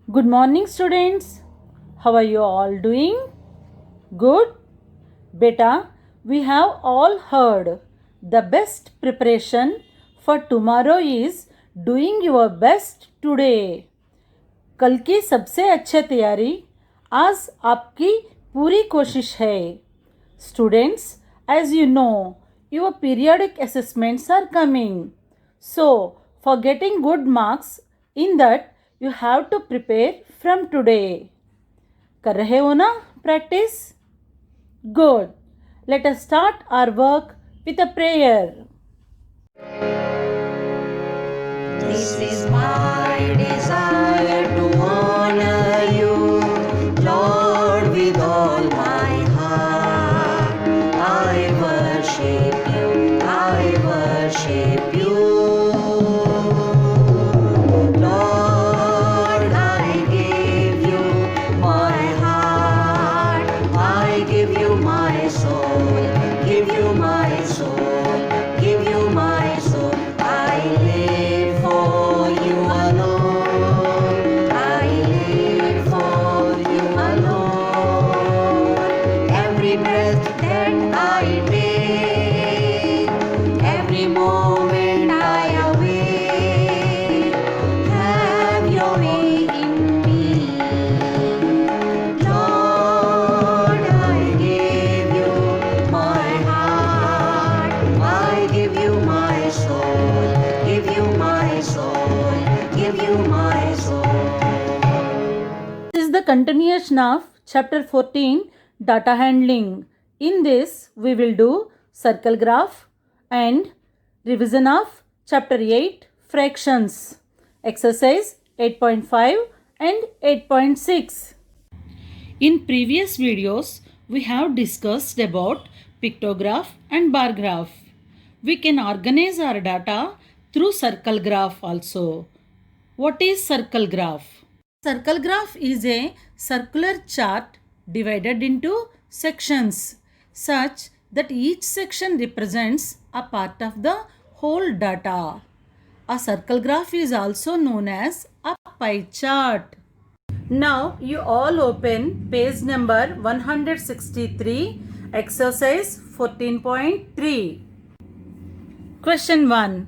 Good morning, students. How are you all doing? Good? Beta, we have all heard the best preparation for tomorrow is doing your best today. कल की सबसे अच्छी तैयारी आज आपकी पूरी कोशिश है. Students, as you know, your periodic assessments are coming. So, for getting good marks in that, you have to prepare from today. कर रहे हो ना practice? Good. Let us start our work with a prayer. This is my desire to honor you, Lord, with all my heart. I worship you, I worship you. Lord, I give you my heart, I give you my soul, give you my soul, give you my soul. I live for you alone, I live for you alone. Every breath that I take, every moment I awake, have your way in me. Lord, I give you my heart, I give you my soul, give you my soul, give you my soul. This is the continuation of chapter 14 data handling. In this we will do circle graph and revision of chapter 8 fractions, exercise 8.5 and 8.6. In previous videos we have discussed about pictograph and bar graph. We can organize our data through circle graph also. What is circle graph? Circle graph is a circular chart divided into sections such that each section represents a part of the whole data. A circle graph is also known as a pie chart. Now you all open page number 163, exercise 14.3. Question 1.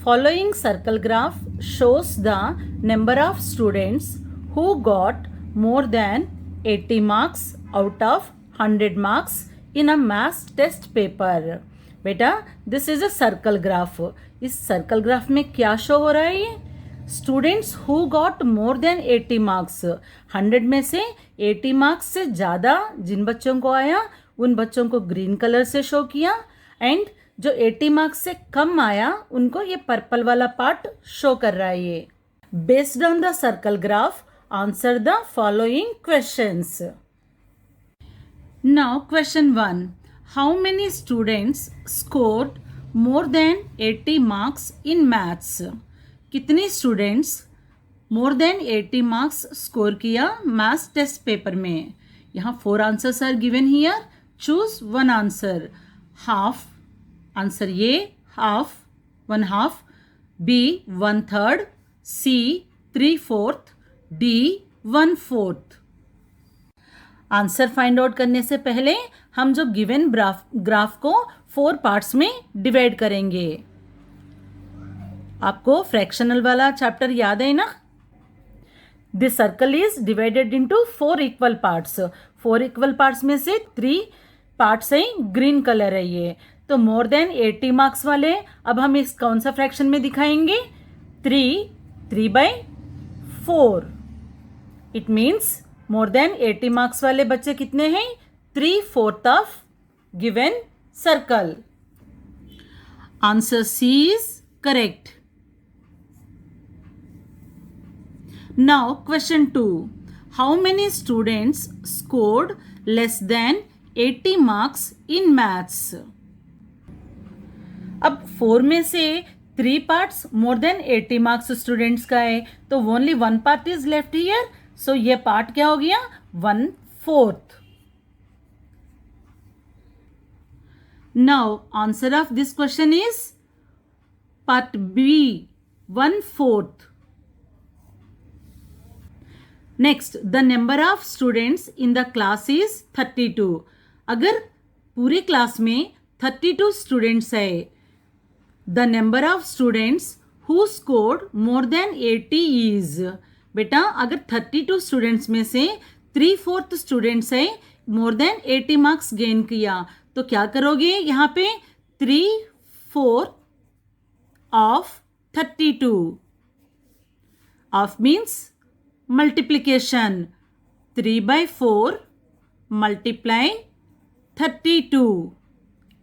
Following circle graph shows the number of students who got more than 80 marks out of 100 marks in a maths test paper. बेटा this is a circle graph. इस circle graph में क्या show हो रहा है? ये students who got more than 80 marks, 100 में से 80 मार्क्स से ज़्यादा जिन बच्चों को आया उन बच्चों को ग्रीन कलर से शो किया, एंड जो 80 मार्क्स से कम आया उनको ये पर्पल वाला पार्ट शो कर रहा है. ये based on the circle graph answer the following questions. Now question 1. How many students scored more than 80 marks in maths? कितने students more than 80 marks score किया मैथ्स टेस्ट पेपर में? यहाँ 4 answers are given here. Choose one answer. Half answer A, half, 1/2, B 1/3, C 3/4, D 1/4. Answer find out करने से पहले हम जो given graph को 4 पार्ट्स में डिवाइड करेंगे. आपको फ्रैक्शनल वाला चैप्टर याद है ना? This circle is divided into 4 equal parts. 4 equal parts में से 3 पार्ट्स हैं ग्रीन कलर है ये. तो मोर देन 80 मार्क्स वाले अब हम इस कौन सा फ्रैक्शन में दिखाएंगे? 3/4. It means more than 80 marks वाले बच्चे कितने हैं? 3/4 of given circle. Answer C is correct. Now question 2. How many students scored less than 80 marks in maths? अब 4 में से 3 parts more than 80 marks students का है, तो only 1 part is left here. So ये पार्ट क्या हो गया? 1/4. Now answer of this question is part B 1/4. Next, the number of students in the class is 32. अगर पूरी क्लास में 32 स्टूडेंट्स है, the number of students who scored more than 80 is. बेटा अगर 32 स्टूडेंट्स में से 3/4 स्टूडेंट्स है मोर देन 80 मार्क्स गेन किया, तो क्या करोगे यहाँ पे 3/4 of 32. Of means multiplication. 3/4 multiply 32.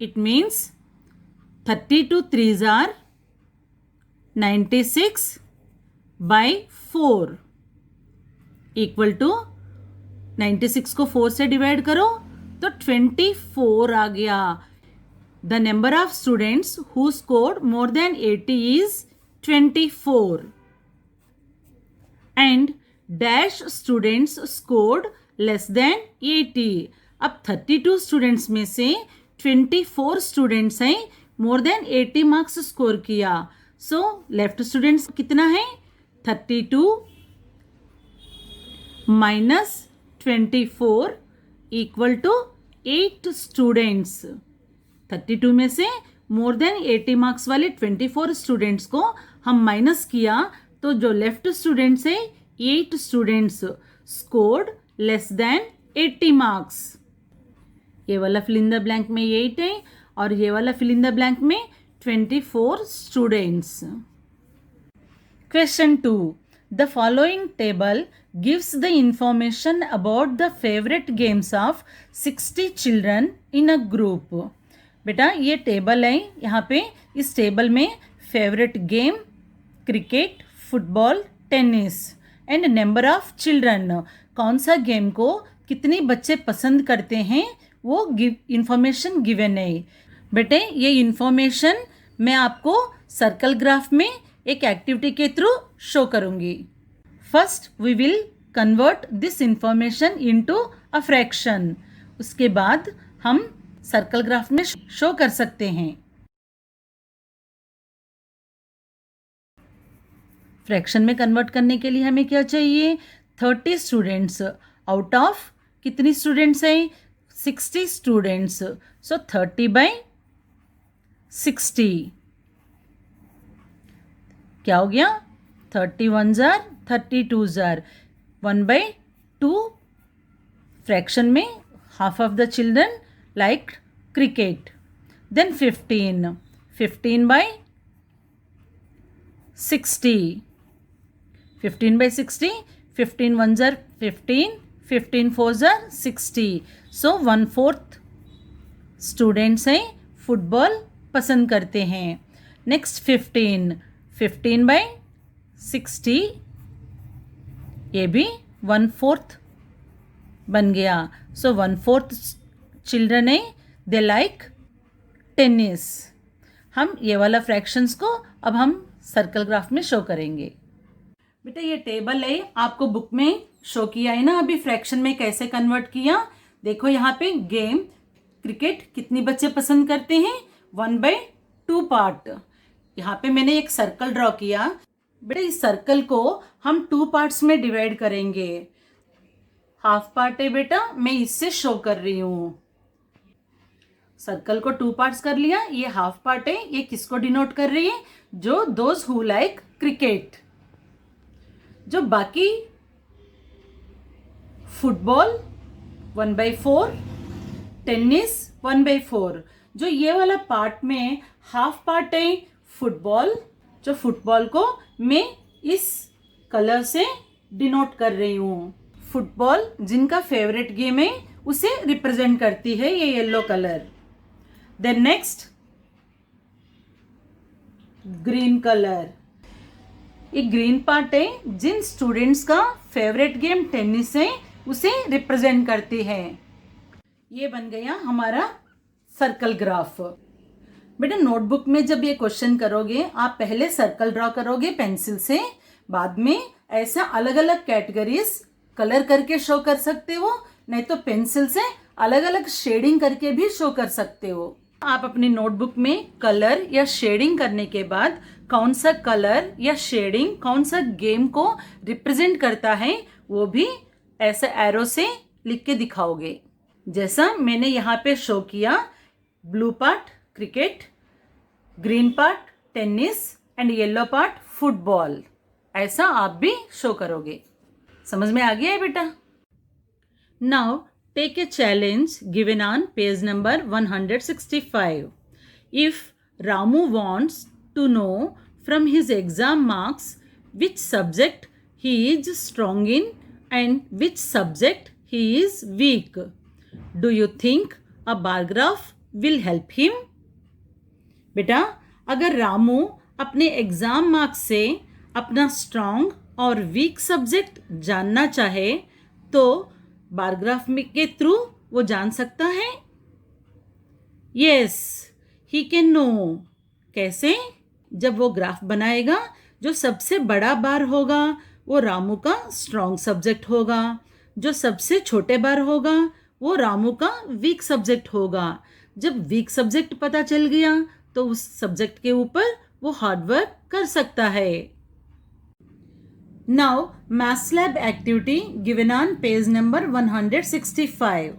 It means 32 threes are 96/4 equal to 96 को 4 से डिवाइड करो तो 24 आ गया. The number of students who scored more than 80 is 24. And dash students scored less than 80. अब 32 स्टूडेंट्स में से 24 स्टूडेंट्स हैं मोर देन 80 मार्क्स स्कोर किया. सो लेफ्ट स्टूडेंट्स कितना है 32 माइनस 24 इक्वल टू 8 स्टूडेंट्स. 32 में से मोर देन 80 मार्क्स वाले 24 स्टूडेंट्स को हम माइनस किया तो जो लेफ्ट स्टूडेंट्स है 8 students scored less than 80 marks. ये वाला फिल इन द ब्लैंक में 8 है और ये वाला फिल इन द ब्लैंक में 24 students. Question 2. The following table gives the information about the favourite games of 60 children in a group. बेटा ये टेबल है, यहाँ पे इस टेबल में favourite game cricket, football, tennis and number of children, कौन सा गेम को कितने बच्चे पसंद करते हैं वो इंफॉर्मेशन गिवन है. बेटे ये इंफॉर्मेशन मैं आपको सर्कल ग्राफ में एक एक्टिविटी के थ्रू शो करूँगी. First we will convert this information into a fraction. उसके बाद हम सर्कल ग्राफ में शो कर सकते हैं. फ्रैक्शन में कन्वर्ट करने के लिए हमें क्या चाहिए 30 स्टूडेंट्स आउट ऑफ कितनी स्टूडेंट्स हैं 60 स्टूडेंट्स. सो 30/60 क्या हो गया 31 जार 32 जार 1/2. फ्रैक्शन में half of the children like cricket. Then 15/60 15/60 15 1 जार 15 15 4 जार 60. सो 1/4 स्टूडेंट्स हैं फुटबॉल पसंद करते हैं. नेक्स्ट 15/60 ये भी 1/4 बन गया. सो 1/4 चिल्ड्रन है दे लाइक टेनिस. हम ये वाला फ्रैक्शंस को अब हम सर्कल ग्राफ में शो करेंगे. बेटा ये टेबल है आपको बुक में शो किया है ना अभी फ्रैक्शन में कैसे कन्वर्ट किया. देखो यहाँ पे गेम क्रिकेट कितने बच्चे पसंद करते हैं 1/2 पार्ट. यहाँ पे मैंने एक सर्कल ड्रॉ किया. बेटा इस सर्कल को हम 2 पार्ट्स में डिवाइड करेंगे. हाफ पार्ट है बेटा मैं इससे शो कर रही हूँ. सर्कल को 2 पार्ट्स कर लिया. ये हाफ पार्ट है ये किसको डिनोट कर रही है जो दोज हु लाइक क्रिकेट. जो बाकी फुटबॉल 1/4 टेनिस 1/4. जो ये वाला पार्ट में हाफ पार्ट है फुटबॉल. जो फुटबॉल को मैं इस कलर से डिनोट कर रही हूँ. फुटबॉल जिनका फेवरेट गेम है उसे रिप्रेजेंट करती है ये yellow colour. Then next green colour. ये ग्रीन पार्ट है जिन स्टूडेंट्स का फेवरेट गेम टेनिस है उसे रिप्रेजेंट करती है. ये बन गया हमारा सर्कल ग्राफ. बेटा नोटबुक में जब ये क्वेश्चन करोगे आप पहले सर्कल ड्रॉ करोगे पेंसिल से. बाद में ऐसा अलग अलग कैटेगरीज कलर करके शो कर सकते हो नहीं तो पेंसिल से अलग अलग शेडिंग करके भी शो कर सकते हो. आप अपनी नोटबुक में कलर या शेडिंग करने के बाद कौन सा कलर या शेडिंग कौन सा गेम को रिप्रेजेंट करता है वो भी ऐसे एरो से लिख के दिखाओगे। जैसा मैंने यहाँ पे शो किया, blue part cricket, green part tennis and yellow part football, ऐसा आप भी शो करोगे। समझ में आ गया है बेटा? Now take a challenge given on page number 165. If Ramu wants to know from his exam marks which subject he is strong in and which subject he is weak, do you think a bar graph will help him? बेटा, अगर रामू अपने exam marks से अपना strong और week subject जानना चाहे तो bar graph के थ्रू वो जान सकता है। Yes, he can know. कैसे? जब वो ग्राफ बनाएगा, जो सबसे बड़ा बार होगा वो रामू का स्ट्रॉन्ग सब्जेक्ट होगा, जो सबसे छोटे बार होगा वो रामू का वीक सब्जेक्ट होगा। जब वीक सब्जेक्ट पता चल गया तो उस सब्जेक्ट के ऊपर वो हार्डवर्क कर सकता है। Now, Maths Lab activity given on page number 165.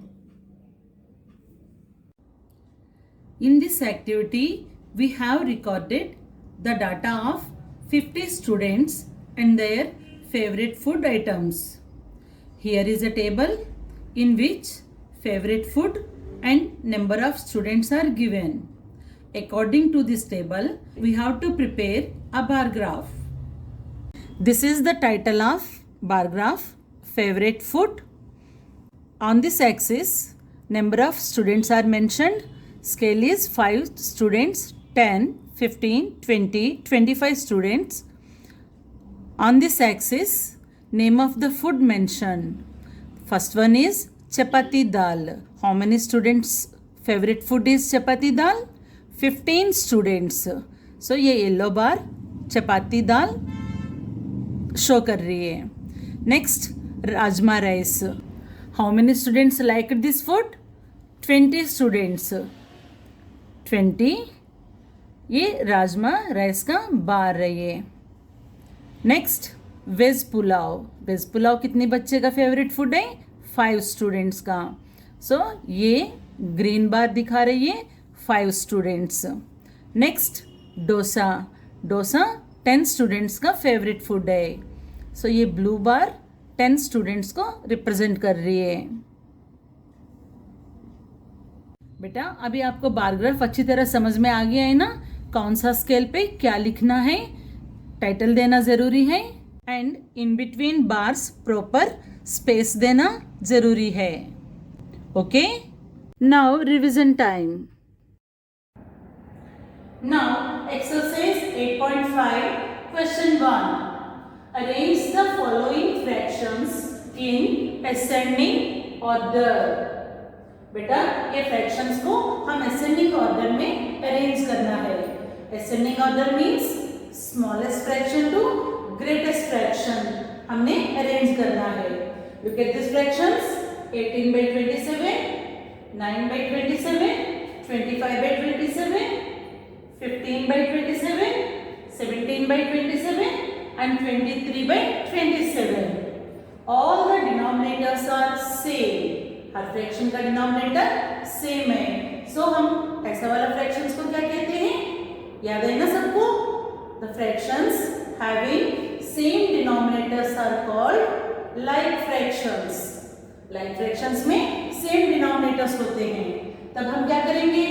In this activity, we have recorded the data of 50 students and their favorite food items. Here is a table in which favorite food and number of students are given. According to this table, we have to prepare a bar graph. This is the title of bar graph, favorite food. On this axis, number of students are mentioned. Scale is 5 students, 10, 15, 20, 25 students. On this axis, name of the food mentioned. First one is chapati dal. How many students' favorite food is chapati dal? 15 students. So ये yellow bar chapati dal शो कर रही है। Next, rajma rice. How many students like this food? 20 स्टूडेंट्स। 20 ये rajma rice का bar है ये। Next, veg pulao. Veg pulao कितने बच्चे का फेवरेट फूड है? 5 स्टूडेंट्स का। सो ये ग्रीन बार दिखा रही है 5 students. Next, dosa. Dosa 10 students का फेवरेट फूड है। सो ये ब्लू बार 10 स्टूडेंट्स को रिप्रेजेंट कर रही है। बेटा, अभी आपको बार ग्राफ अच्छी तरह समझ में आ गया है ना? कौन सा स्केल पे क्या लिखना है, टाइटल देना जरूरी है and in between bars proper space देना जरूरी है। Okay, now revision time. Now, exercise 8.5, question 1. Arrange the following fractions in ascending order. बेटा, ये fractions को हम ascending order में arrange करना है। Ascending order means smallest fraction to greatest fraction हमने arrange करना है। Look at these fractions: 18 by 27, 9 by 27, 25 by 27, 15 by 27, 17 by 27 and 23 by 27. All the denominators are same. Her fraction का denominator same है। सो हम ऐसा वाला फ्रैक्शंस को क्या कहते हैं? याद है ना सबको? The fractions having same denominators are called like fractions. Like fractions में same denominators होते हैं। तब हम क्या करेंगे?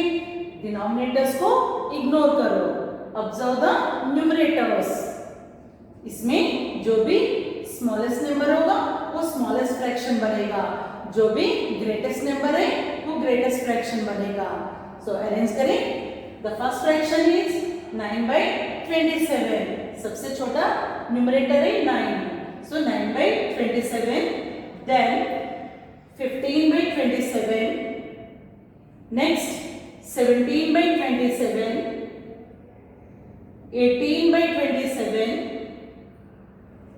डिनोमिनेटर्स को इग्नोर करो, ऑब्जर्व द न्यूमरेटर्स। इसमें जो भी स्मॉलेस्ट नंबर होगा वो स्मॉलेस्ट फ्रैक्शन बनेगा, जो भी ग्रेटेस्ट नंबर है वो ग्रेटेस्ट फ्रैक्शन बनेगा। सो अरेंज करें। The first fraction is 9 by 27, सबसे छोटा न्यूमरेटर है 9, so 9 by 27, then 15 by 27, next 17 by 27, 18 by 27,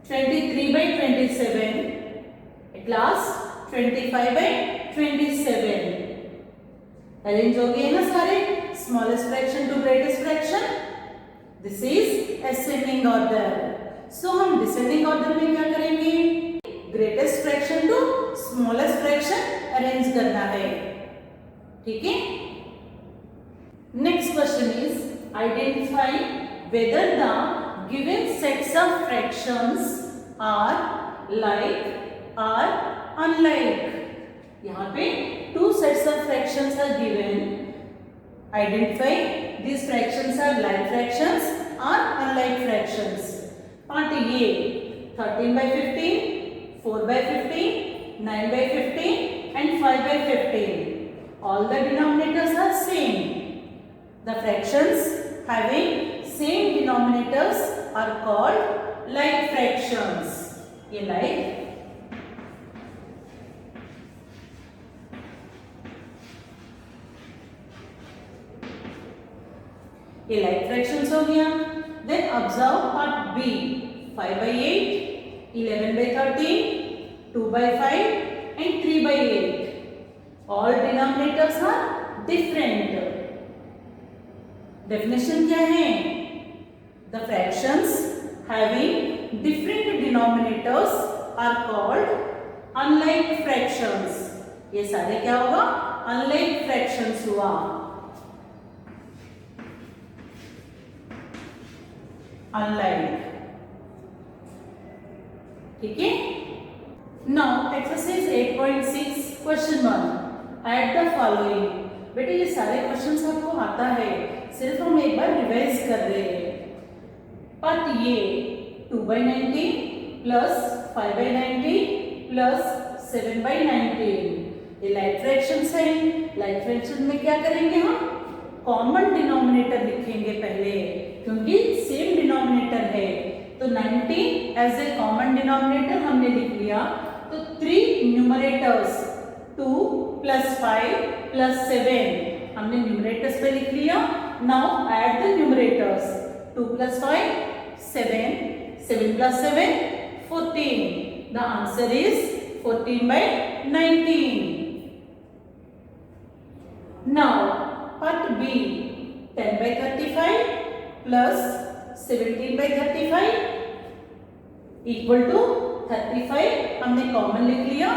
23 by 27, at last 25 by 27. Arrange हो गए ना सारे, smallest fraction to greatest fraction. This is ascending order. So हम डिसेंडिंग ऑर्डर में क्या करेंगे, greatest fraction to smallest fraction arrange करना है. ठीक है. Next question is identify whether the given sets of fractions are like और अनलाइक. यहाँ पे two sets of fractions are given. Identify these fractions are like fractions or unlike fractions. Part A 13 by 15, 4 by 15, 9 by 15 and 5 by 15. All the denominators are same. The fractions having same denominators are called like fractions. ये like ये like fractions हो गया. Then observe part B 5 by 8, 11 by 13, 2 by 5 and 3 by 8. All denominators are different. Definition क्या है? The fractions having different denominators are called unlike fractions. ये सारे क्या होगा? Unlike fractions हुआ. Unlike. ठीक है. Now exercise 8.6 question 1. Add the following. बेटे ये सारे क्वेश्चंस आपको आता है, सिर्फ हम एक बार रिवाइज कर रहे हैं. पार्ट ये 2 by 90 plus 5 by 90 plus 7 by 19. ये लाइक फ्रैक्शंस है. लाइक फ्रैक्शन में क्या करेंगे हम? कॉमन डिनोमिनेटर लिखेंगे पहले, क्योंकि सेम डिनोमिनेटर है. तो 90 एज ए कॉमन डिनोमिनेटर हमने लिख लिया. तो 3 न्यूमरेटर्स 2 प्लस 5 प्लस 7 हमने न्यूमरेटर्स पे लिख लिया. Now add the numerators. 2 plus 5 7, 7 plus 7 14. The answer is 14 by 19. Now part B 10 by 35 plus 17 by 35 equal to 35 हमने कॉमन लिख लिया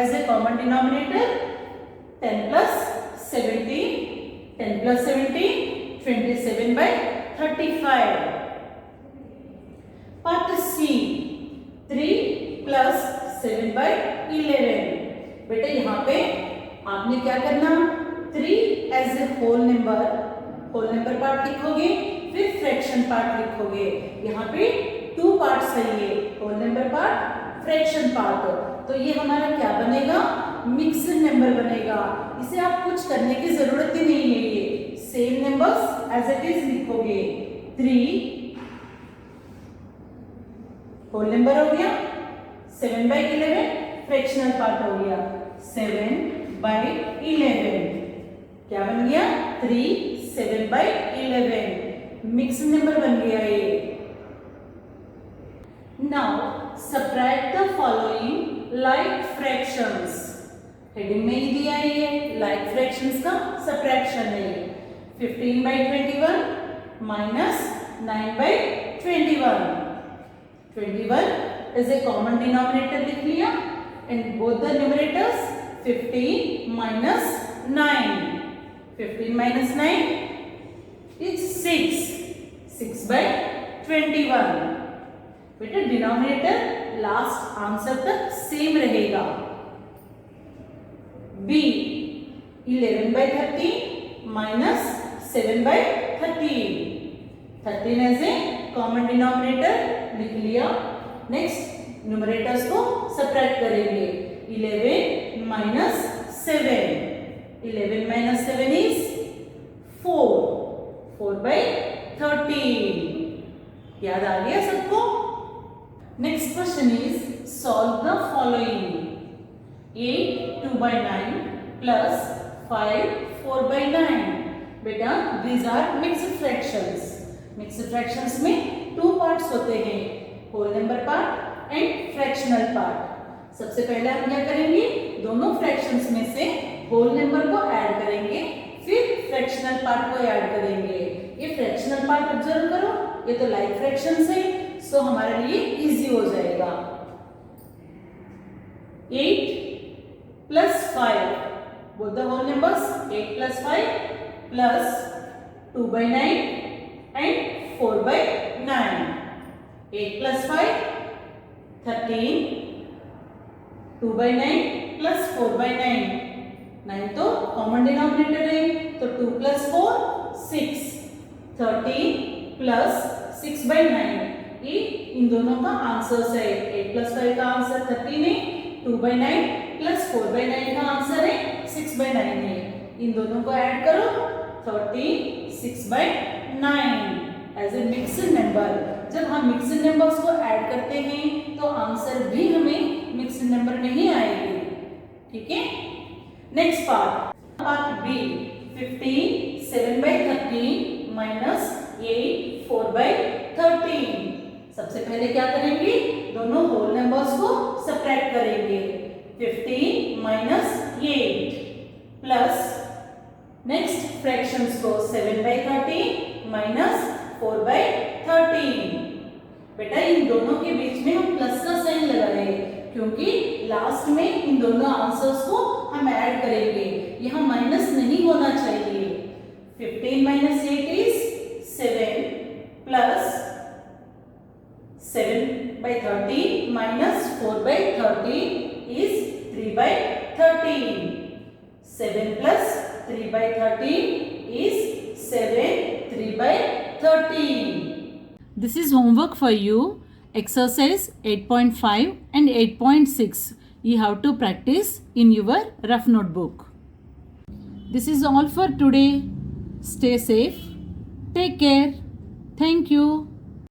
as a common denominator. 10 plus 17, 10 plus 17 27 by 35. Part C 3 plus 7 by 11. बेटे यहाँ पे आपने क्या करना, 3 as a whole number part लिखोगे, फिर फ्रैक्शन पार्ट लिखोगे. यहाँ पे 2 पार्ट्स है, ये whole number part, fraction part. तो ये हमारा क्या बनेगा? मिक्स्ड नंबर बनेगा. इसे आप कुछ करने की जरूरत ही नहीं है, ये same numbers as it is लिखोगे. 3 होल नंबर हो गया, 7 by 11 फ्रैक्शनल पार्ट हो गया. 7 by 11 क्या बन गया? 3 7 by 11 मिक्स नंबर बन गया ये. Now subtract the following like fractions. Heading में ही दिया है ये लाइक फ्रैक्शंस का सबट्रैक्शन है. 15 by 21 minus 9 by 21. 21 is a common denominator लिख लिया and both the numerators 15 minus 9. 15 minus 9 is 6. 6 by 21. बेटा डिनोमिनेटर लास्ट आंसर तक सेम रहेगा. B 11 by 13 minus 7 by 13. 13 as a common denominator लिख लिया. नेक्स्ट न्यूमरेटर्स को सबट्रैक्ट करेंगे. 11 minus 7. 11 minus 7 is 4. 4 by 13. याद आ गया सबको? Next question is solve the following. 8 2 by 9 plus 5 4 by 9. बेटा these are mixed fractions. Mixed fractions में 2 पार्ट्स होते हैं, whole number part and fractional part. सबसे पहले हम क्या करेंगे, दोनों फ्रैक्शंस में से होल नंबर को ऐड करेंगे, फिर फ्रैक्शनल पार्ट को ऐड करेंगे। ये फ्रैक्शनल पार्ट ऑब्जर्व करो, ये तो लाइक फ्रैक्शंस है, सो हमारे लिए इजी हो जाएगा। 8 plus 5, both the whole numbers, 8 plus 5 plus 2 by 9 and 4 by 9. 8 plus 5, 13, 2 by 9 plus 4 by 9. 9 तो कॉमन डिनोमिनेटर है, तो 2 plus 4, 6. 13 plus 6 by 9. ये इन दोनों का आंसर है। 8 plus 5 का आंसर 13 है, 2 by 9 प्लस 4 by 9 का आंसर है 6 by 9 है। इन दोनों को ऐड करो, 36 by 9 as a mixed number. जब हम मिक्स्ड नंबर्स को ऐड करते हैं तो आंसर भी हमें मिक्स्ड नंबर में ही आएगी। ठीक है, next part B, 15 7 by 13 minus 8 4 by 13। सबसे पहले क्या करेंगे, दोनों होल नंबर्स को सब्ट्रैक्ट करेंगे। 15 minus 8 प्लस नेक्स्ट फ्रैक्शंस को 7 by 13 माइनस 4 by 13। बेटा इन दोनों के बीच में हम प्लस का साइन लगा रहे हैं क्योंकि लास्ट में इन दोनों आंसर्स को हम ऐड करेंगे, यहाँ माइनस नहीं होना चाहिए। 15 minus 8 is 7 plus 7 by 13 minus 4 by 13 is 3 by 13. 7 plus 3 by 13 is 7, 3 by 13. This is homework for you. Exercise 8.5 and 8.6. You have to practice in your rough notebook. This is all for today. Stay safe. Take care. Thank you.